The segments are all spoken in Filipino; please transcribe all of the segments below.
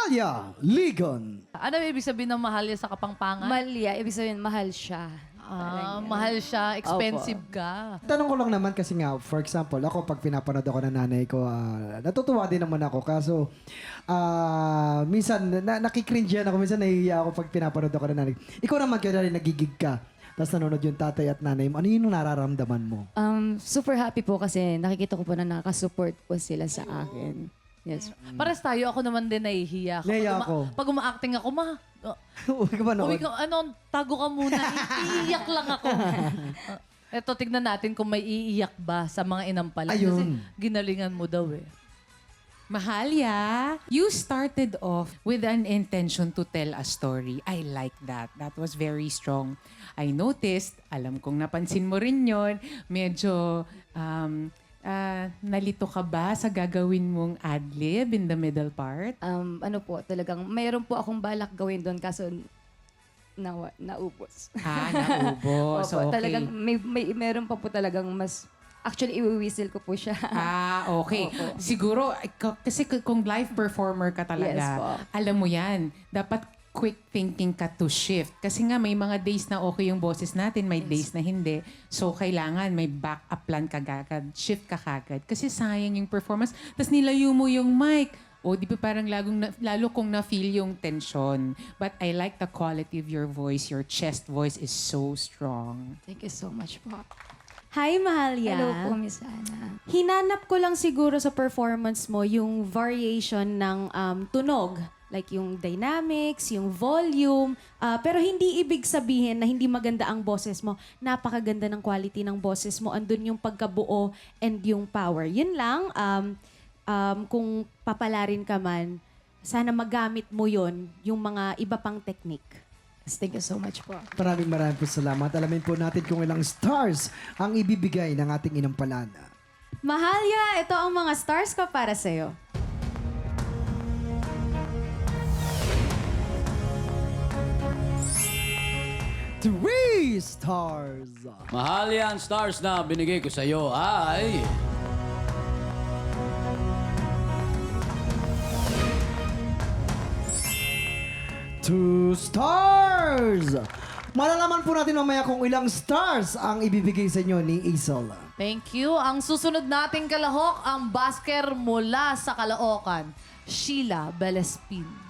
Mahalia Ligon. Ano ibig sabihin ng mahal niya sa Kapampangan? Malia, ibig sabihin, mahal siya. Mahal siya, expensive ka. Tanong ko lang naman kasi nga, for example, ako pag pinapanood ako ng nanay ko, natutuwa din naman ako. Kaso, minsan, nakikringean ako. Minsan, nahihiya ako pag pinapanood ako ng nanay. Ikaw naman, kaya rin nagigig ka. Tapos nanonood yung tatay at nanay mo. Ano yung nararamdaman mo? Super happy po kasi nakikita ko po na nakasupport po sila sa akin. Yes. Pares tayo, ako naman din nahihiya. Nahihiya ako. Pag uma-acting ako, Huwag ka manood. tago ka muna. Iiyak lang ako. Eto, tignan natin kung may iiyak ba sa mga inampalan. Kasi Ayun. ginalingan mo daw eh. Mahalia, you started off with an intention to tell a story. I like that. That was very strong. I noticed, alam kong napansin mo rin yon, medyo nalito ka ba sa gagawin mong ad-lib in the middle part? Ano po, talagang, mayroon po akong balak gawin doon kaso naubos. Naubos. Opo, Okay. talagang, meron pa po talagang mas, actually, iwi-whistle ko po siya. Okay. Opo. Siguro, kasi kung live performer ka talaga, Yes po. alam mo yan, dapat quick thinking ka to shift. Kasi nga, may mga days na okay yung boses natin, may days na hindi. So, kailangan may backup plan ka agad, shift ka kagad. Kasi sayang yung performance. Tapos nilayo mo yung mic. O, di ba parang lalo kong na-feel yung tension. But I like the quality of your voice. Your chest voice is so strong. Thank you so much po. Hi, Mahalia. Hello po, Miss Ana. Hinanap ko lang siguro sa performance mo yung variation ng tunog. Like yung dynamics, yung volume. Pero hindi ibig sabihin na hindi maganda ang boses mo. Napakaganda ng quality ng boses mo. Andun yung pagkabuo and yung power. Yun lang, kung papalarin ka man, sana magamit mo yun, yung mga iba pang technique. Thank you so much po. Maraming po salamat. Alamin po natin kung ilang stars ang ibibigay ng ating inampalan. Mahalia, ito ang mga stars ko para sa'yo. 3 stars. Mahal yan, stars na binigay ko sa'yo ay... Two stars! Malalaman po natin mamaya kung ilang stars ang ibibigay sa inyo ni Isol. Thank you. Ang susunod nating kalahok, ang basker mula sa Caloocan, Sheila Belespin.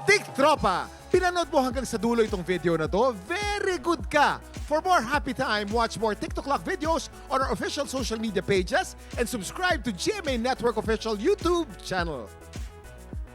Tik Tropa! Pinanood mo hanggang sa dulo itong video na to? Very good ka! For more happy time, watch more TikTok Clock videos on our official social media pages and subscribe to GMA Network official YouTube channel.